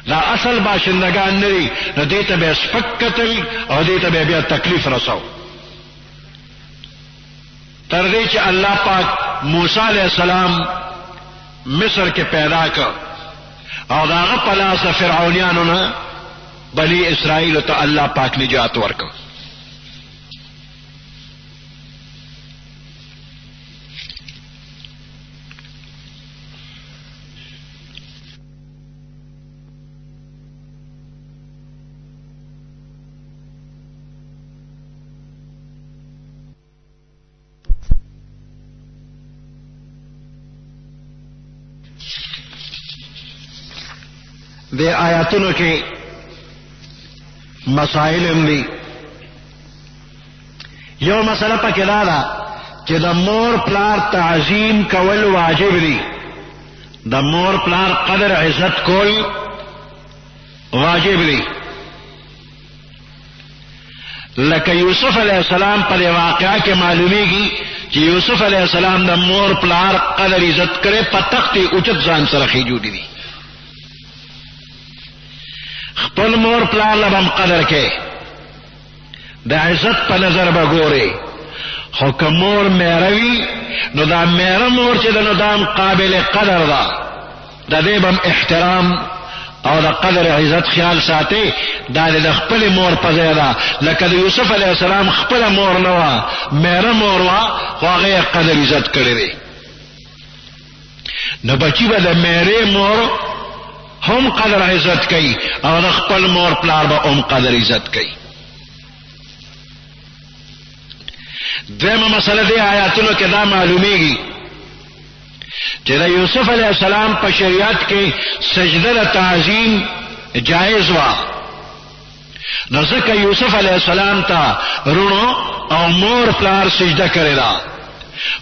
دا اصل باشندگان نری نو دیتا بے سپک قتل او دیتا بے بیا تکلیف رسو تردی چی اللہ پاک موسیٰ علیہ السلام مصر کے پیدا کر او داغا پلاس فرعونیانونا بنی اسرائیل تو اللہ پاک نجات ورکو دے آیاتنو کے مسائل دی یو مسئلہ پا کلالا کہ دا مور پلار تعظیم کول واجب دی دا مور پلار قدر عزت کول واجب دی لکہ یوسف علیہ السلام پر واقعہ کے معلومی کی کہ یوسف علیہ السلام دا مور پلار قدر عزت کرے پا تختی اچت زان سرخی جوڑی دی خپل مور پلار لبم قدر کے دا عزت پا نظر بگورے حکم مور میروی نو دا میرا مور چی دا نو دام قابل قدر دا دے بم احترام او دا قدر عزت خیال ساتے دا دا خپل مور پزیدہ لکہ دا یوسف علیہ السلام خپل مور نوا میرا مور وا واغی قدر عزت کردے نو بچی با دا میرے مور ہم قدر عزت کئی اور خپل مور پلار با ام قدر عزت کئی دویم مسئلہ دے آیاتنو کے دا معلومی گی کہ دا یوسف علیہ السلام پا شریعت کے سجدہ تعظیم جائز وا نزکہ یوسف علیہ السلام تا رونو او مور پلار سجدہ کرے دا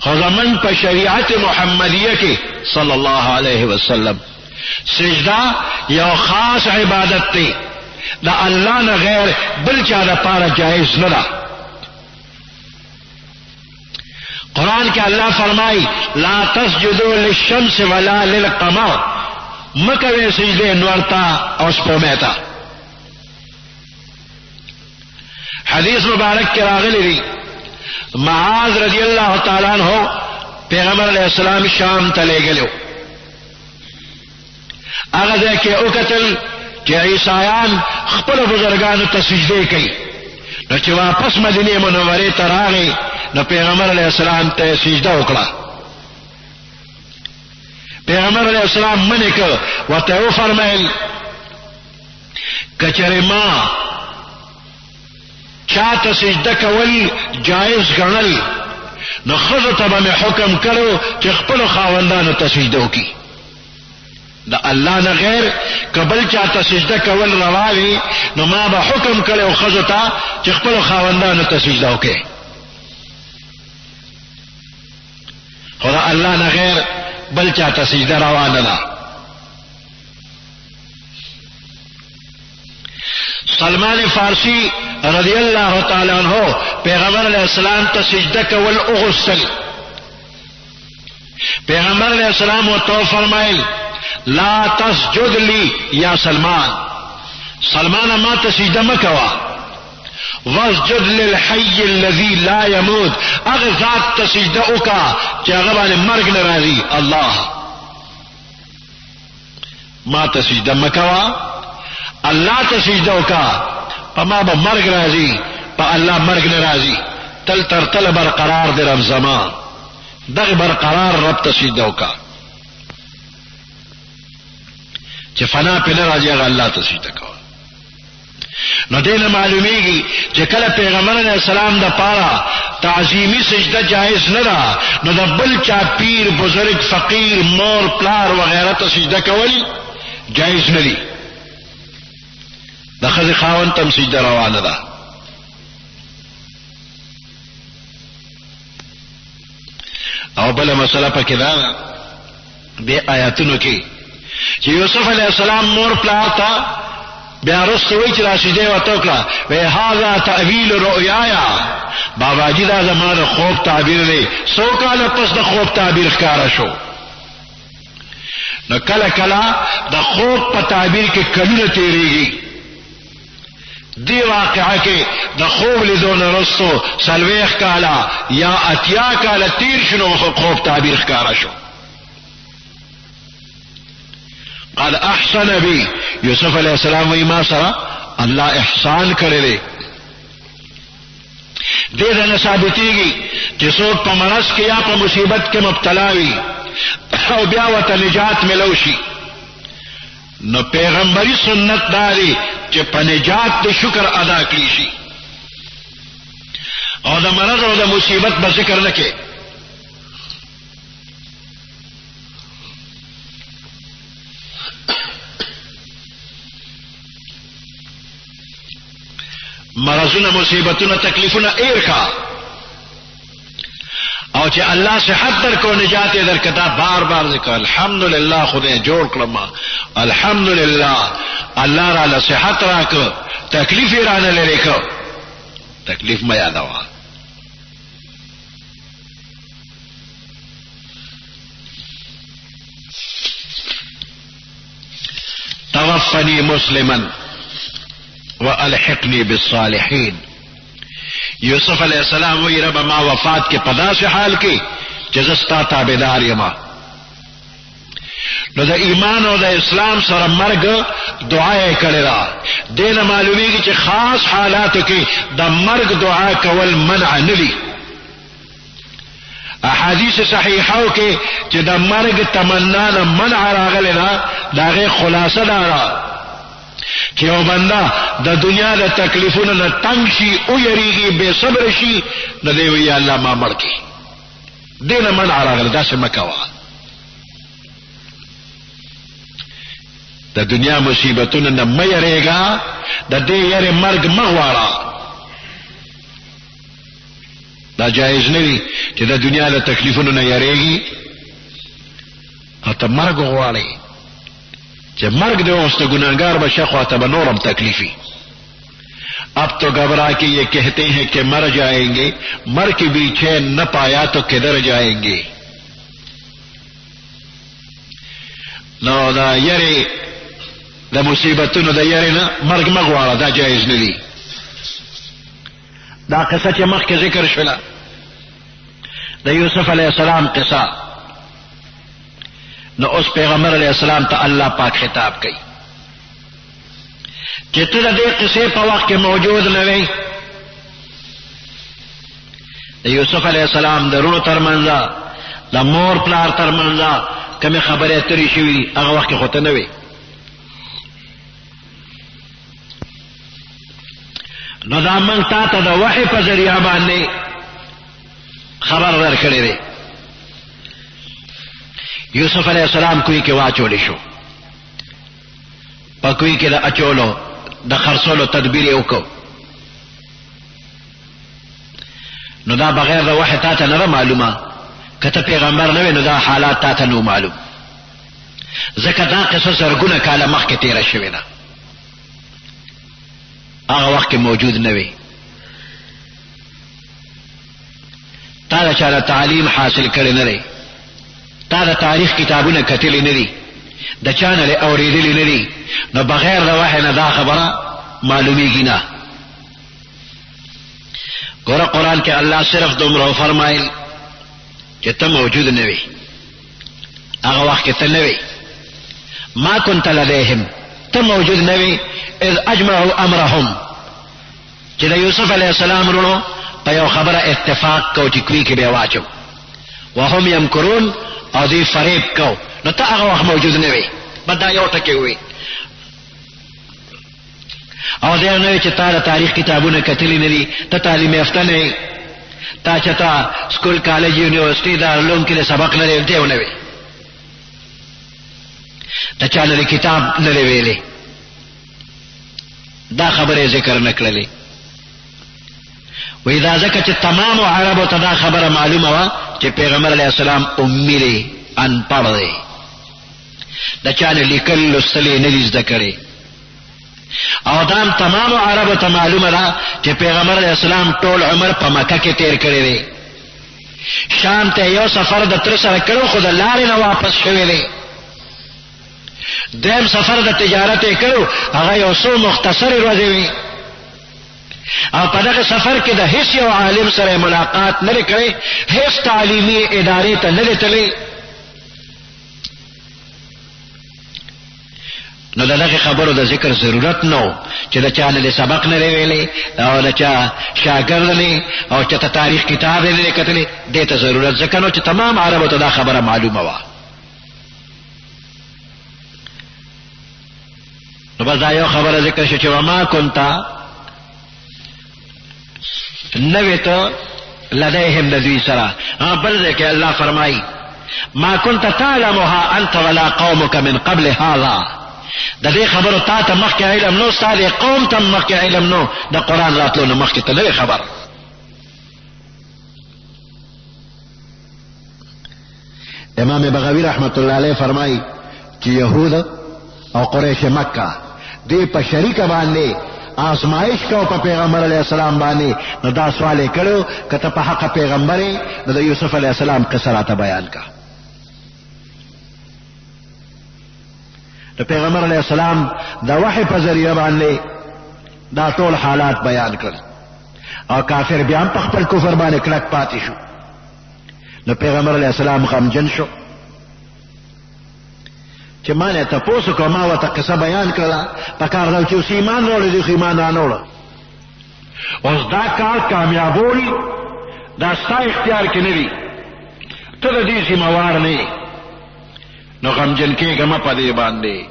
خزمن پا شریعت محمدیہ کے صلی اللہ علیہ وسلم سجدہ یو خاص عبادت تی دا اللہ نہ غیر بل چاہ پارا جائز نہ دا قرآن کے اللہ فرمائی لا تسجدوا للشمس ولا للقمر مکوے سجدے نورتا اور سپومیتا حدیث مبارک کے راغلی دی معاذ رضی اللہ تعالیٰ عنہ پیغمبر علیہ السلام شام تلے گلو اگر کہ او قتل کہ عیسائیان خپل بزرگانو تسجدے کئی نو چی واپس مدینی منوری تراغی نو پیغمبر علیہ السلام تے سجدہ اکڑا پیغمبر علیہ السلام منک و تیو فرمائل کچر ما چاہتا سجدہ کول جائز گنل نو خضتا با میں حکم کرو چی خپل خاوندانو تسجدو کی دا اللہ نہ غیر قبل چاہتا سجدہ کول رواوی نو ما با حکم کرے و خضتا چی خپل خاوندانو تسجدو کے خدا اللہ نہ غیر بل چاہتا سجدہ روانا دا سلمان فارسی رضی اللہ تعالیٰ عنہ پیغمبر علیہ السلام تا سجدہ کول اغسل پیغمبر علیہ السلام و تو فرمائل لا تسجد لی یا سلمان سلمان ما تسجدہ مکوا واسجد للحی الذی لا يموت اگر ذات تسجدہ اکا چاگبان مرگ نرازی اللہ ما تسجدہ مکوا اللہ تسجدہ اکا پا ما با مرگ رازی پا اللہ مرگ نرازی تل تر تل برقرار در رب زمان دغ برقرار رب تسجدہ اکا چی فنا پی نرازی اگر اللہ تسجدہ کوا نو دین معلومی گی چی کل پیغمبر علیہ السلام دا پارا تعظیمی سجدہ جائز ندا نو دا بل چا پیر بزرگ فقیر مور پلار وغیرہ تا سجدہ کولی جائز ندی دا خز خاون تم سجدہ روا ندا او بلا مسئلہ پا کدا بے آیاتنو کی چی یوسف علیہ السلام مور پلار تا بیا رست وی چی راشدے و توکلا وی هذا تعویل رؤیایا بابا جی دا زمان خوب تعبیر دے سو کالا پس دا خوب تعبیر اخکارا شو نو کله کله د خوب په تعبیر کې کلونه تیریږي. دی واقعه کې د خوب لیدو نه رستو 40 کاله یا 80 کاله تیر شنو خوب تعبیر ښکارا شو. قال احسن بی، یوسف علیہ السلام وی ما سره الله احسان کړی دی. دې نه ثابتېږي چې څوک په مرض کې یا په مصیبت کې مبتلا وي او بیا ورته نجات ملو شي، نو پیغمبري سنت داري چې په نجات د شکر ادا کړی شي او د مرض او د مصیبت به ذکر نه کې. مرضونه مصیبتونه تکلیفونه ایرکا او چې الله صحت درکو نجات درکتا بار بار ذکر الحمدلله خدای جوړ کړم الحمدلله الله را له صحت راکو تکلیف را نه لری کو تکلیف ما یادوا. توفنی مسلما والحقنی بالصالحین. یوسف علیہ السلام وی رب ما وفات کے پدا سے حال کی جزستا تابدار یما. نو دا ایمان او دا اسلام سره مرگ دعا کړی را. دینه معلومیږي چې خاص حالاتو کې د مرگ دعا کول منع نه دي. احادیث صحیحو کې چې د مرگ تمنا نه منع راغلی را داغه خلاصه دارا چې یو بنده د دنیا د تکلیفونو نه تنگ شي او یریږي بے صبر شي نو دی وی الله ما مړ کی دینه منع راغلی دا څه مکوا. د دنیا مصیبتونو نه مې یریږه د دې یری مرګ مغواړه. دا جایز نه وي چې د دنیا له تکلیفونو نه یریږي او ته مرګ غواړي چې مرگ دے اس تو گناہگار بشخوا تب نورم تکلیفی. اب تو گھبرا کے یہ کہتے ہیں کہ مر جائیں گے، مر کے بھی چین نہ پایا تو کدھر جائیں گے. نو دا یری دا مصیبتونو دا یری نا مرگ مغواړه دا جایز نه دی. دا قصه چې مخکې ذکر شوله د یوسف علیہ السلام قصه، نو اس پیغمبر علیہ السلام تا اللہ پاک خطاب کئی کہ تو دا دے قصے پا وقت کے موجود نوے. دا یوسف علیہ السلام دا رونو ترمنزا دا مور پلار ترمنزا کمی خبری تری شوی اگا وقت کے خودتا نوے. نو دا منگتا تا دا وحی پا ذریعہ باندے خبر در کردے دے. یوسف علیہ السلام کوئی کے واچولی شو پا کوئی کے دا اچولو دا خرسولو تدبیری اوکو. نو دا بغیر دا وحی تا تا نرا معلومہ کتا پیغمبر نوے نو دا حالات تا تا نو معلوم. ذکر دا قصص زرگونا کالا مخ کے تیرہ شوینا آغا وقت کے موجود نوے. تا دا چالا تعلیم حاصل کرے نرے، تا دا تاریخ کتابونه کتلی ندی، دا چانل اوریدلی ندی، نو بغیر دا وحی نه دا خبره معلومیږي نه. گورا قرآن کے اللہ صرف دومره فرمائل چې ته موجود نوی، هغه وخت کې ته نوی. ما كنت لديهم، ته موجود نوی اذ اجمعوا امرهم، چې د یوسف علیہ السلام رونو په یو خبره اتفاق کو چې کوي کې به واچو وهم یمکرون او دی فریب کو. نو تا هغه وخت موجود نه وي، بدا یو ټکی وي او دی نه چې تا د تاریخ کتابونه کتلی نه دي، ته تعلیم یافته نه، تا چتا سکول کالج یونیورسٹی دارالعلوم کې سبق نه دی نه وي، ته چاله کتاب نه ویلې، دا خبره ذکر نکړلې. و اذا ذکر چې تمام عربو ته دا خبره معلومه وا چې پیغمبر علیہ السلام امی دی، ان پڑھ دی، دا چاله لیکل لوستل نه دي زده کړي. او دام تمام عربو ته معلومه ده چې پیغمبر علیہ السلام ټول عمر په مکه کې تیر کړی دی. شام ته یو سفر د تر سره کړو، خو د لارې نه واپس شوی دی. دیم سفر د تجارت کړو هغه یو څو مختصر ورځې وي او په دغه سفر کې د هیڅ یو عالم سره ملاقات نه کړي هیڅ تعلیمي ادارې ته نه تللی نو دغه خبرو د ذکر ضرورت نو چې د چا نه سبق نه ویلې او د چا شاګرد نه او چې ته تاریخ کتاب نه کتلې دې ته ضرورت ځکه نو چې تمام عربو ته دا خبره معلومه وه نو بس دا یو خبره ذکر شو چې وما کنتا نوی تو لدیهم دوی سرا بل ذکر اللہ فرمائی ما کنت تعلمها انت ولا قومك من قبل هذا دا دی خبرو تا تا مخی علم نو ستا دی قوم تا مخی علم نو دا قرآن راتلو نو مخی تا نوی خبر امام بغوی رحمت اللہ علیہ فرمائی کہ یہود او قریش مکہ دی پا شریک باندے آزمائش کو پا پیغمبر علیہ السلام بانے نو دا سوالے کرو کتا پا حق پیغمبرے نو دا یوسف علیہ السلام قصراتا بیان کا نو پیغمبر علیہ السلام دا وحی پا ذریعہ بانے دا طول حالات بیان کر اور کافر بیان پا خپل کفر بانے کلک پاتی شو نو پیغمبر علیہ السلام غمجن شو چې ما نه تاسو کوم ما وته قصه بیان کړه پکار دا چې اوس ایمان وروړي دی ایمان نه وروړي اوس دا کار کامیابول دا ستا اختیار کې نه دی ته د دې ذمہوار نه نو غمجن کېږه ما په دې باندې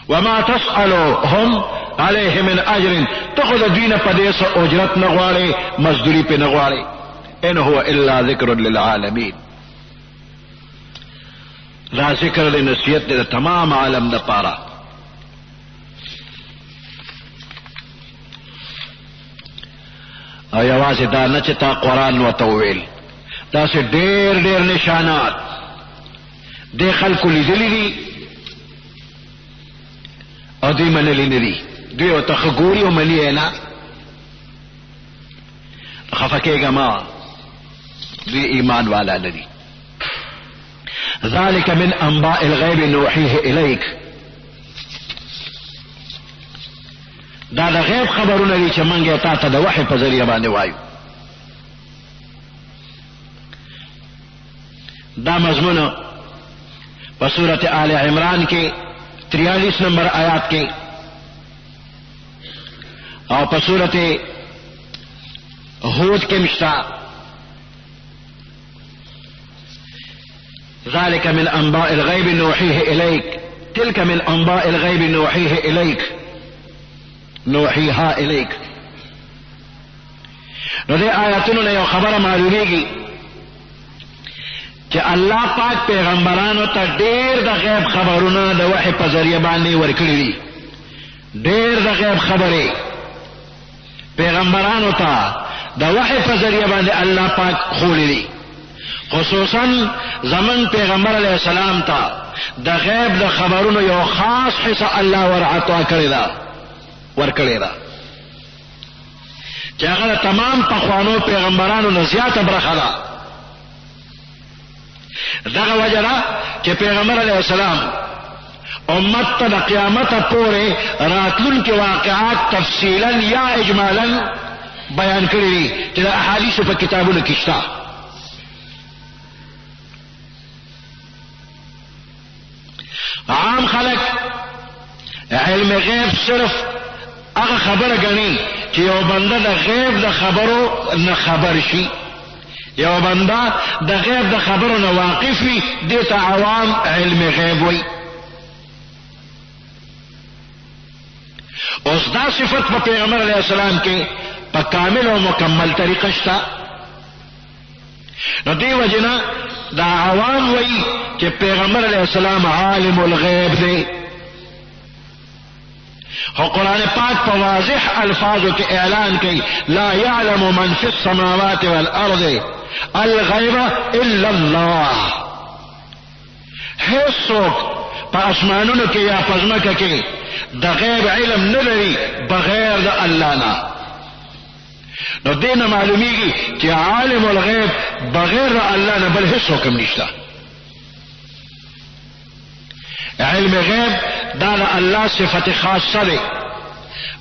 وما تسألهم عليه من اجر ته د دینه په دې سره اجرت نه غواړي مزدوری په نه غواړي ان هو الا ذکر للعالمین دا ذکر لی نصیحت دے تمام عالم دا پارا او یواز دا نچتا قرآن و توویل دا سے دیر دیر نشانات دے خلقو لیدلی دی او دی منلی ندی دی او تخگوری او منی اینا خفکے گا ما دی ایمان والا ندی ذلك من انباء الغيب نوحيه اليك دا د غیب خبرونه دي چې مونږه تا ته د وحی په ذریعہ باندې وایو دا مضمون په سورۃ آل عمران کې 43 نمبر آیات کې او په سورۃ ہود کې مشتا ذلك من انباء الغيب نوحيه اليك تلك من انباء الغيب نوحيه اليك نوحيها اليك نو دې آیاتونو نه یو خبره معلومیږي چې الله پاک پیغمبرانو ته ډېر د غیب خبرونه د وحی په ذریعہ باندې ورکړي دي ډېر د غیب خبرې پیغمبرانو ته د وحی په ذریعہ باندې الله پاک خولي دي خصوصا زمن پیغمبر علیہ السلام تا د غیب د خبرونو یو خاص حصہ الله ورعطا کړی دا ورکړی دا چې هغه تمام پخوانو پیغمبرانو نه زیاته برخه ده دغه وجه ده چې پیغمبر علیہ السلام امت ته د قیامت پورې راتلونکي واقعات تفصیلا یا اجمالا بیان کړی دي چې د احادیثو په کتابونو کې شته عام خلق علم غیب صرف هغه خبره غني چې یو بنده د غیب د خبرو نه خبر شي یو بنده د غیب د خبرو نه واقف وي دته عوام علم غیب وي اوس دا صفت په پیغمبر علیہ السلام کې په کامل او مکمل طریقه شته نو دی وجنا دا عوام وی کہ پیغمبر علیہ السلام عالم الغیب دے اور قرآن پاک پر واضح الفاظوں کے اعلان کی لا يعلم من في السماوات والارض الغیب الا اللہ ہے سوک پا اسمانونو کے یا پزمکہ کے دا غیب علم نلری بغیر دا اللہ نا نو دینا معلومی گی کہ عالم الغیب بغیر اللہ نہ بل حص حکم نشتا علم غیب دا اللہ صفت خاصہ دے.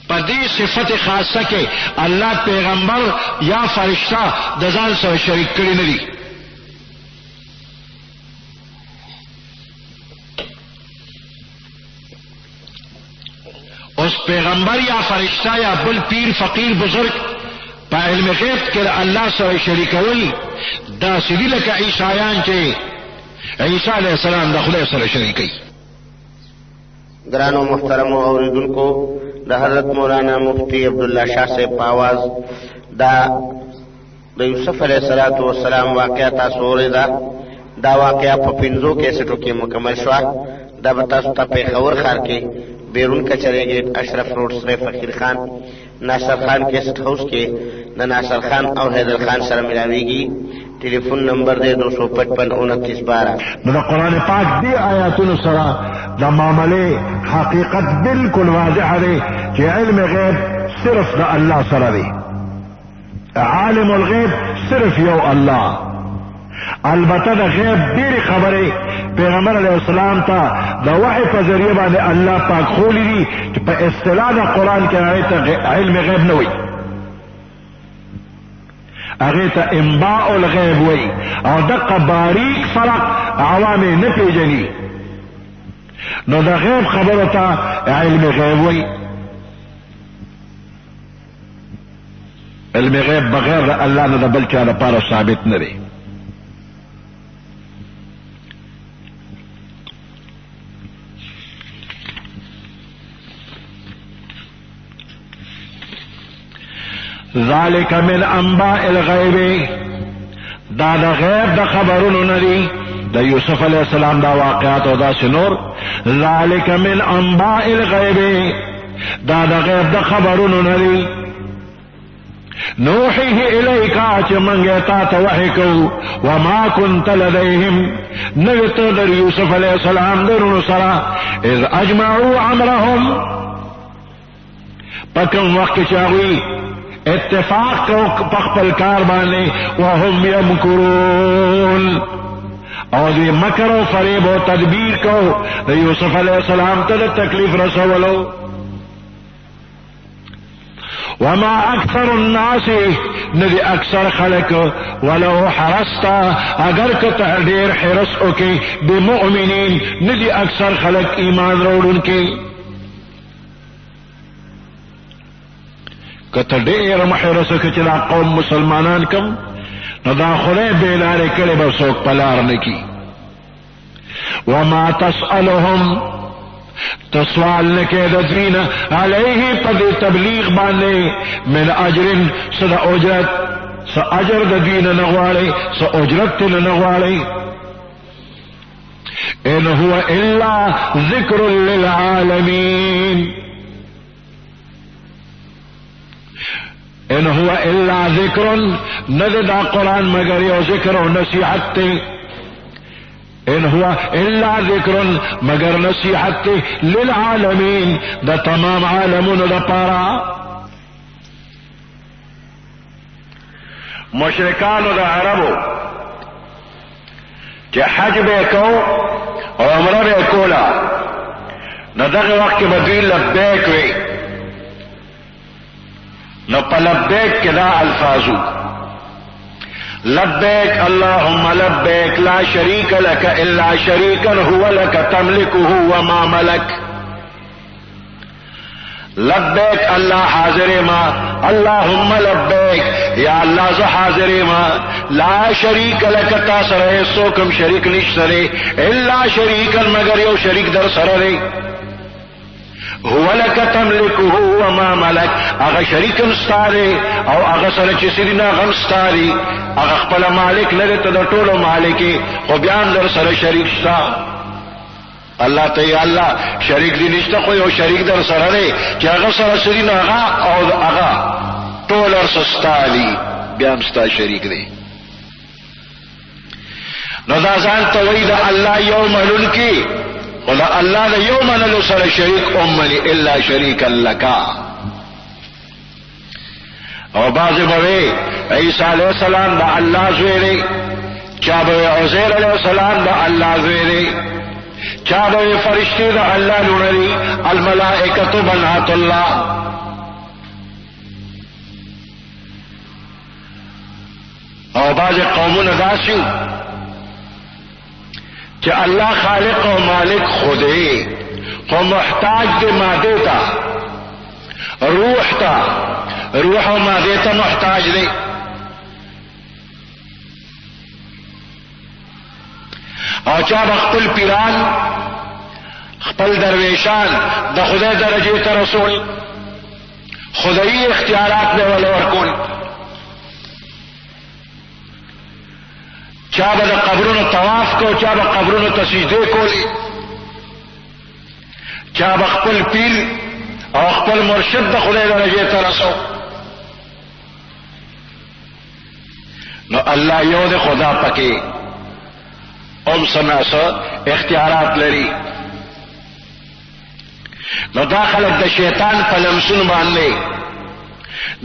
پدی صفت خاصہ کے اللہ پیغمبر یا فرشتہ دزان سره شریک کړي نه دي. اس پیغمبر یا فرشتہ یا بل پیر فقیر بزرگ پا علم غیب کے اللہ سره شریکول دا سیدی لکا عیسایان چے عیسیٰ علیہ السلام دا خدای سره شریکی. گرانو محترم اوریدن کو دا حضرت مولانا مفتی عبداللہ شاہ سے پاواز دا یوسف علیہ السلام واقعہ تاسوری دا واقعہ پا پنزو کیسٹو کی مکمل شوا دا بتاستا پیخور خار کے بیرون کا چلے گئے اشرف روڈ سرے فقیر خان ناصر خان کیسٹ ہاؤس کے نہ ناصر خان اور حیدر خان سر ملاوی گی. ٹیلی فون نمبر دے 255-2912. نو قرآن پاک دی آیاتن سرا دا معاملے حقیقت بالکل واضح دے کہ علم غیب صرف دا اللہ سرا دے. عالم الغیب صرف یو اللہ. البتہ دا غیب دیر خبرے پیغمبر علیہ السلام تا دا وحی پا ذریعہ باندے اللہ پاک خولی دی کہ پا اصطلاح دا قرآن کے آیتا علم غیب نوئی اغیتا انباء الغیب وئی او دقا باریک فرق عوامی نپی جنی نو دا غیب خبرتا علم غیب وئی. علم غیب بغیر دا اللہ نہ دا بلکہ دا پارا ثابت نہ دے. ذالک من انباء الغیب دا غیب دا خبرون ندی دا یوسف علیہ السلام دا واقعات و دا سنور. ذالک من انباء الغیب دا غیب دا خبرون ندی نوحیه الیکا چه منگیتا تا وحی کو وما کنت لدیهم نویت در یوسف علیہ السلام درون سرا اذ اجمعوا عمرهم پکم وقت چاوی اتفاق کو پخپل کار بانے وهم یمکرون اور دی مکر و فریب و تدبیر کو یوسف علیہ السلام تد تکلیف رسولو. وما اکثر الناس ندی اکثر خلق ولو حرستا اگر کتا دیر حرس اوکے بمؤمنین ندی اکثر خلق ایمان روڑن کے کتا دیر محرس کچلا قوم مسلمانان کم ندا خلے بیلارے کلے برسوک پلار نکی. وما تسألهم تسوال نکے ددوین علیہ پد تبلیغ باندے من اجر صدا اجرت سا اجر ددوین نغوالے سا اجرت نغوالے. ان هو الا ذکر للعالمین ان هو الا ذکر نددا قرآن مگر یو ذکر و نصیحت تے. ان هو الا ذکر مگر نصیحت تے للعالمین دا تمام عالمون دا پارا. مشرکان دا عربو کہ حج بے کو اور عمرہ بے کولا ندغ وقت بدوی لبیک وی نو پا لبیک کے دا الفاظو لبیک اللہم لبیک لا شریک لک الا شریکا هو لک تملکه وما ملک. لبیک اللہ حاضر ما اللہم لبیک یا اللہ ز حاضر ما لا شریک لک تاسرے سوکم شریک نشترے الا شریکا مگر یو شریک در سرے هو لک تملکه وما ملک اغا شریکم ستارے او اغا سرچ سرینا غم ستاری اغا خپل مالک لگے تا طولو مالکی خو بیان در سر شریک شتا. اللہ تی اللہ شریک دی نشتا خو یو شریک در سر رے چی اغا سر سرینا اغا او اغا طولر سستالی بیان ستا شریک دے. نو دا زان توید اللہ یوم ملن کی ولا اللہ دا یوم نلو سر شریک امنی الا شریک لکا. اور بعض بوے عیسیٰ علیہ السلام دا اللہ زویرے چا بوے عزیر علیہ السلام دا اللہ زویرے چابے فرشتے دا اللہ لونری الملائکۃ بنات اللہ. اور بعض قوموں نے داسیو کہ اللہ خالق و مالک خودے کو محتاج دے مادے تا روح تا روح و مادے تا محتاج دے. اور چا بخپل پیران خپل درویشان دا خدای درجے تا رسول خدای اختیارات میں ولور کون. چا با دا قبرون طواف کو چا با قبرون تسجدے کولی چا با خپل پیر او خپل مرشد دا خدای درجے تا رسو. نو اللہ یو دے خدا پکے ام سناسا اختیارات لری. نو دا خلق دا شیطان پا لمسون باندے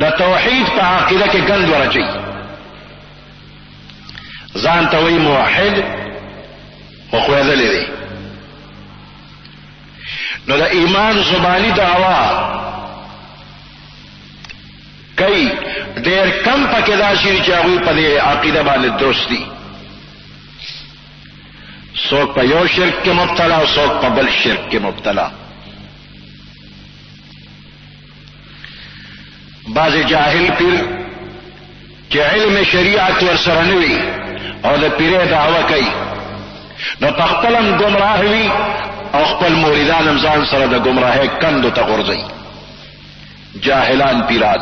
دا توحید پا عقیدہ کے گند ورچی زان توی موحد وخویدلی دی. نو دا ایمان زبانی دعوا کئی دیر کم پا کدا شیر چاہوی پا دے عقیدہ باندے درستی. سوک پا یو شرک کے مبتلا سوک پا بل شرک کے مبتلا. بعض جاہل پیر کہ علم شریعت ورسرنوی اور دا پیرے دعوی کئی نو پختلم گمراہ وی او خپل موریدان امزان سر دا گمراہ کندو تا غرزی. جاہلان پیران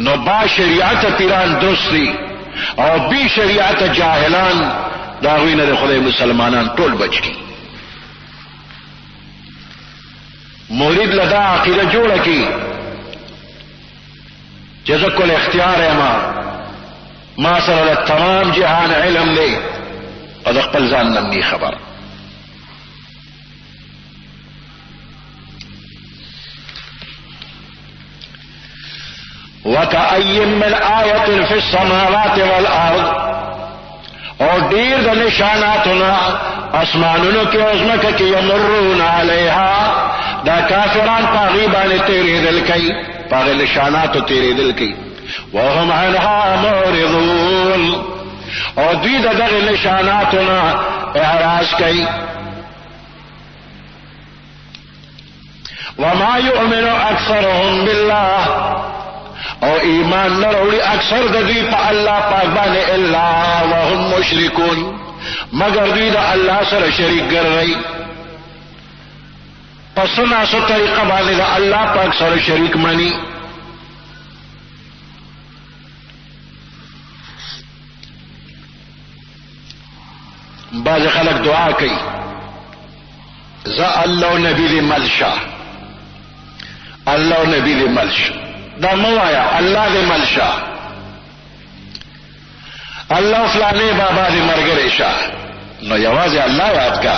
نو با شریعت پیران درستی او بی شریعت جاہلان داغوی نے خدای مسلمانان ٹول بچ کی. مورید لدا عقیدہ جوڑا کی جزکل اختیار ہے ما سر تمام جہان علم لے اور اقبل زان نمنی خبر. وَكَأَيٍّ مِّنْ آيَةٍ فِي السَّمَاوَاتِ وَالْأَرْضِ اور دیر دا نشاناتنا اسمانونو کی عظمت کی یمرون علیہا دا کافران پاغیبان تیرے دل کی پاغی نشاناتو تیرے دل کی وهم عنها معرضون اور دوی دا دغی نشاناتنا اعراض کی. وما یؤمن اکثرهم باللہ اور ایمان نہ روڑی اکثر دوی پا اللہ پاک بانے اللہ وهم مشرکون مگر دوی دا اللہ سر شریک گر رہی. پسنا سو طریقہ بانے دا اللہ پاک سر شریک منی. بعض خلق دعا کئی زا اللہ نبی دی ملشا اللہ نبی دی ملشا دا موایا اللہ دے ملشا اللہ فلانے بابا دے مرگر شاہ نو یواز اللہ یاد کا.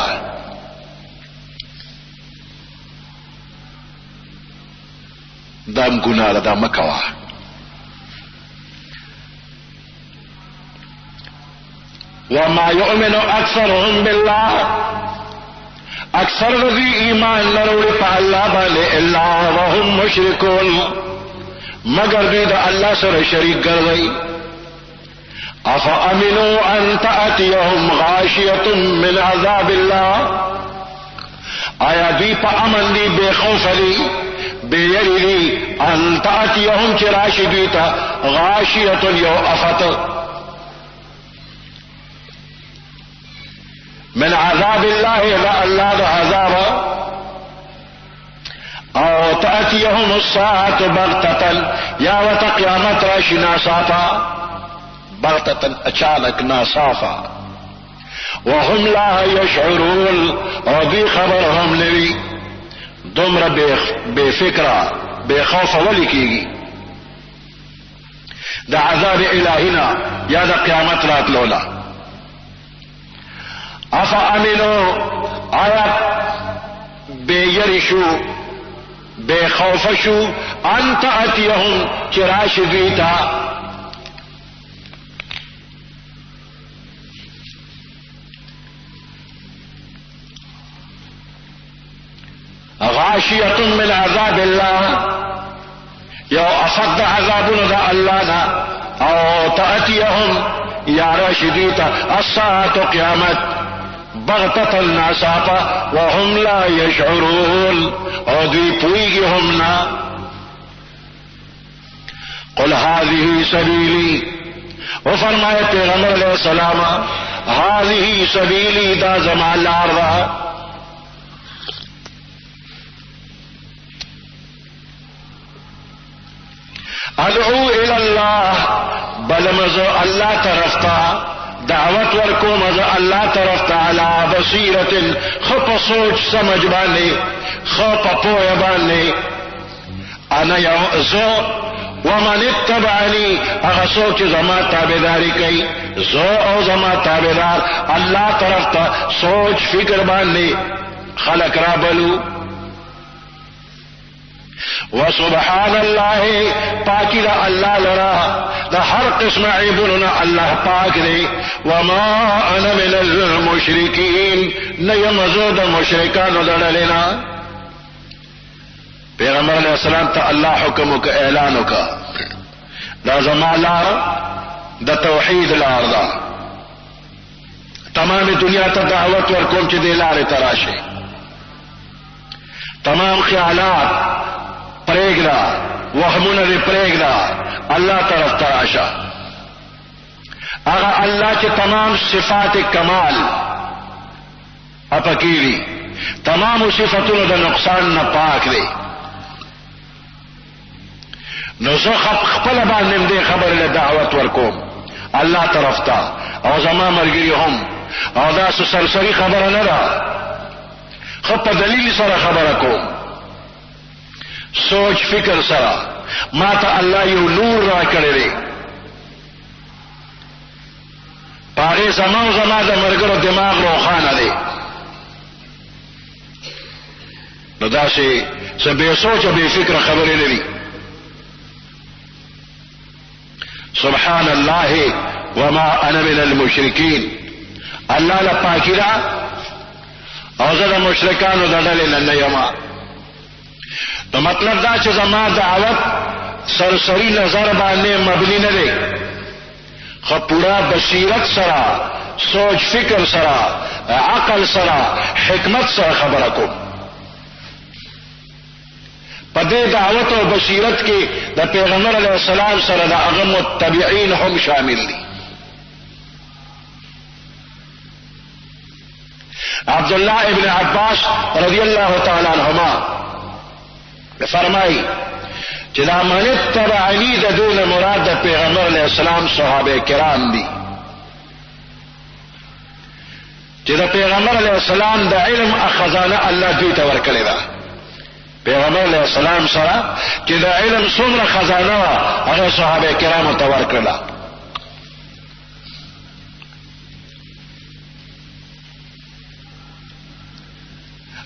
دام گناہ دا مکوا. وما یؤمن اکثرهم باللہ اکثر رضی ایمان نروڑی پا اللہ بالے اللہ وهم مشرکون مگر دی دا اللہ سر شریک گر گئی. افامنوا ان تأتیهم غاشیۃ من عذاب اللہ آیا دی پا امن دی بے خوف دی بے یری دی ان تأتیهم چراشی دیتا غاشیۃ یو افت من عذاب اللہ لا اللہ دا عذاب او تأتیهم الساعة بغتتن یا وتا قیامت راشی ناصافا بغتتن اچانک ناصافا وهم لا یشعرون اور دی خبر ہم لوی دمر بے فکرہ بے خوف ولی کی گی دا عذاب الہینا یا دا قیامت رات لولا. افا امنو آیا بے یرشو بے خوفشو ان تأتیہم چراش دیتا غاشیة من عذاب الله یو افق دا عذابون دا اللہ نا او تأتیهم یا راشدیتا الساعت قیامت بغتة ناصافا وهم لا يشعرون او دوی پوئیگی هم نا قل هذه سبیلی و فرمائے پیغمبر علیہ السلام هذه سبیلی دا زمان لار دا ادعو الى اللہ بل مزو اللہ طرف تا دعوت ورکو مزو اللہ طرف تا علی بصیرت خپ سوچ سمجھ بانے خپ پویا بانے انا زو ومن اتبعنی اغا سوچ زما تابداری کئی زو او زما تابدار اللہ طرف تا سوچ فکر بانے خلق را بلو وسبحان اللہ پاکی دا اللہ لرا دا ہر قسم عیبنا اللہ پاک دے وما انا من المشرکین نیمزو دا مشرکانو دڑلینا پیغمبر علیہ السلام تا اللہ حکمو کا اعلانو کا دا زمان لار دا توحید لار دا تمام دنیا تا دعوت ورکوم چی دے لار تراشے تمام خیالات پریگدا وہمون دی پریگدا اللہ طرف تراشا اگر اللہ کے تمام صفات کمال اپکیری تمام صفتوں دا نقصان نہ پاک دے نزو خپل باندې دې خبر له دعوت ورکوم الله طرف ته او زما مرګري هم او دا سرسری خبره نه ده خپ دلیل سره خبره کوم سوچ فکر سره ما ته الله یو نور را کړی دی پاره زما د مرګرو دماغ روخانه دی نو دا څه به سوچ به فکر خبرې لري سبحان الله وما انا من المشرکین الله لا پاکی دا او زه د مشرکانو د ډلې نه یم نو مطلب دا چې زما دعوت سرسری نظر باندې مبنی نه دی خو پورا بصیرت سره سوچ فکر سره عقل سره حکمت سره خبره کوم پدې دعوت او بصیرت کې د پیغمبر علیه السلام سره د هغه متبعین هم شامل دي عبداللہ ابن عباس رضی اللہ تعالی عنہما فرمائی چې دا من اتبعنی د دون مراد د پیغمبر علیه السلام صحابه کرام دي چې د پیغمبر علیه السلام د علم خزانه الله دوی ته ورکړې ده پیغمبر علیہ السلام سره چې د علم څومره خزانه وه هغه صحابه کرامو ته ورکړله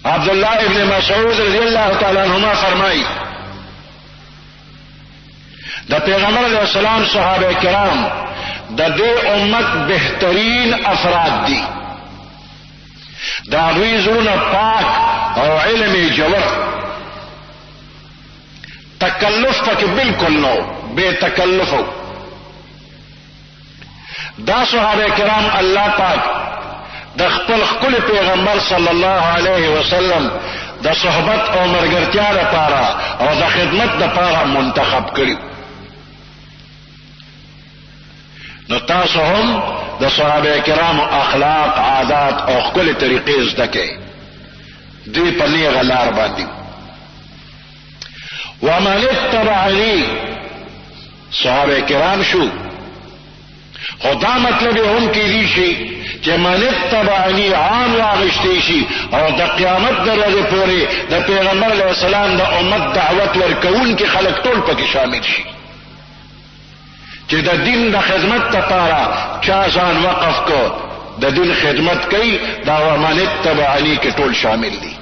عبداللہ ابن مسعود رضی اللہ تعالی عنہما فرمائی د پیغمبر علیہ السلام صحابه کرام د دې امت بهترین افراد دي دا دوی زړونه پاک او علم جوړ تکلف پکې بالکل نو بے تکلف دا صحابه کرام الله پاک د خپل خپل پیغمبر صلی الله علیه وسلم د صحبت او مرګرتیا لپاره او د خدمت لپاره منتخب کړي نو تاسو هم د صحابه کرام اخلاق عادات او خپل طریقې زده کړئ دوی په نیغه لار باندې ومن اتبعنی صحابه کرام شو خدا مطلب هم کیدی شي چې من اتبعنی عام واغشتی شي او د قیامت درجه پورې د پیغمبر علیه السلام د امت دعوت ورکون کې خلق ټول پکې شامل شي چې د دین د خدمت لپاره چا ځان وقف کو د دین خدمت کوي دا ومن اتبعنی کې ټول شامل دي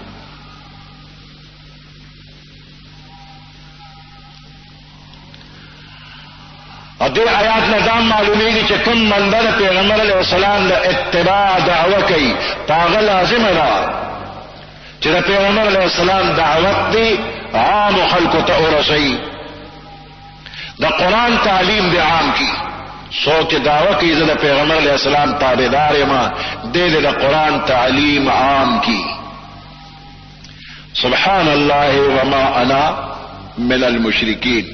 اور دې آیات نظام معلومیږي چې کوم منبر پیغمبر علیه السلام د اتباع دعوه کوي هغه لازم ده چې د پیغمبر علیه السلام دعوت دی عام خلکو ته ورسوي، د قرآن تعلیم دی عام کی. څوک چې دعوه کوي زه د پیغمبر علیه السلام تابعدار یم، دی د قرآن تعلیم عام کی. سبحان الله وما انا من المشرکین.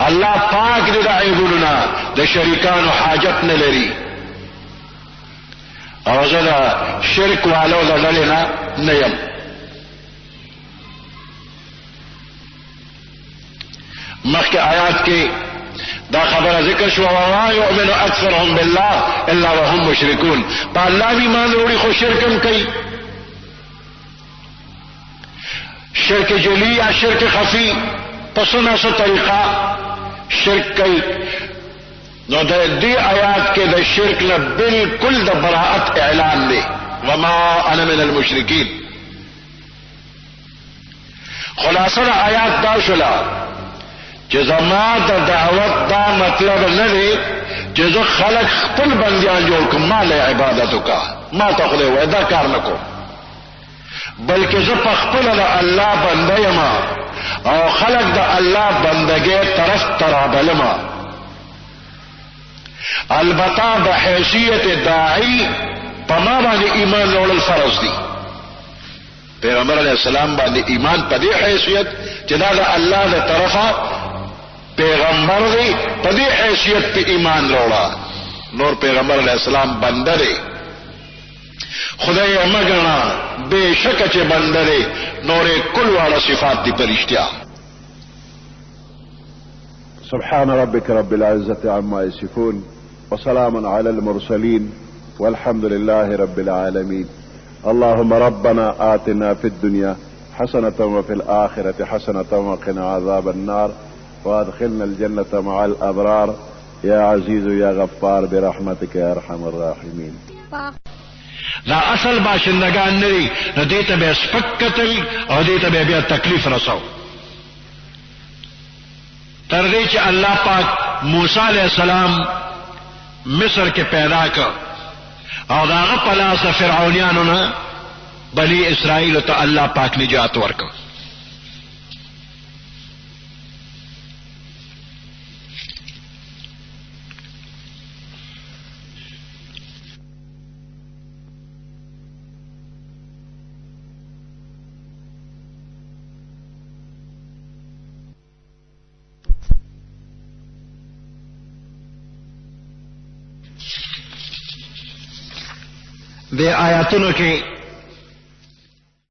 اللہ پاک دی د عیبونو د شریکانو حاجت نه لري، او زه د شرک والو د ډلې نه یم. مخکې آیات کې دا خبره ذکر شو، وما یؤمن اکثرهم بالله الا وهم مشرکون. په الله ایمان وروړي خو شرک هم کوي، شرک جلی یا شرک خفی، پس ناسو طریقہ شرک کوي. نو د دې آیات کې د شرک نه بالکل د براءت اعلان دی، وما انا من المشرکین. خلاصه د آیات دا شولا چې زما د دعوت دا مطلب نه دی چې زه خلق خپل بندیان جوړ کړم، ما له عبادت وکړه، ما ته خدای وایي دا کار نه کوم، بلکې زه په خپل د الله بنده یم او خلق د الله بندګۍ طرف ته رابلم. البته د حیثیت داعی په ما باندې ایمان راوړل فرض دي. پیغمبر علیه السلام باندې ایمان په دې حیثیت چې دا د الله د طرفه پیغمبر دی، په دې حیثیت په ایمان راوړه. نور پیغمبر علیه السلام بنده دی، خدای مګنا بے شک چې بنده دی، نور کل والا صفات دی پرشتیا. سبحان ربك رب العزة عما يصفون وسلام على المرسلين والحمد لله رب العالمين. اللهم ربنا آتنا في الدنيا حسنة وفي الآخرة حسنة وقنا عذاب النار وادخلنا الجنة مع الأبرار يا عزيز يا غفار برحمتك يا أرحم الراحمين. دا اصل باشندگان نری، نو دیتا بے سپک قتل او دیتا بے بیا تکلیف رسو. تردی چی اللہ پاک موسیٰ علیہ السلام مصر کے پیدا کر او داغا پلاس فرعونیانو نا بنی اسرائیل تا اللہ پاک نجات ورکا. دے آیاتونو کې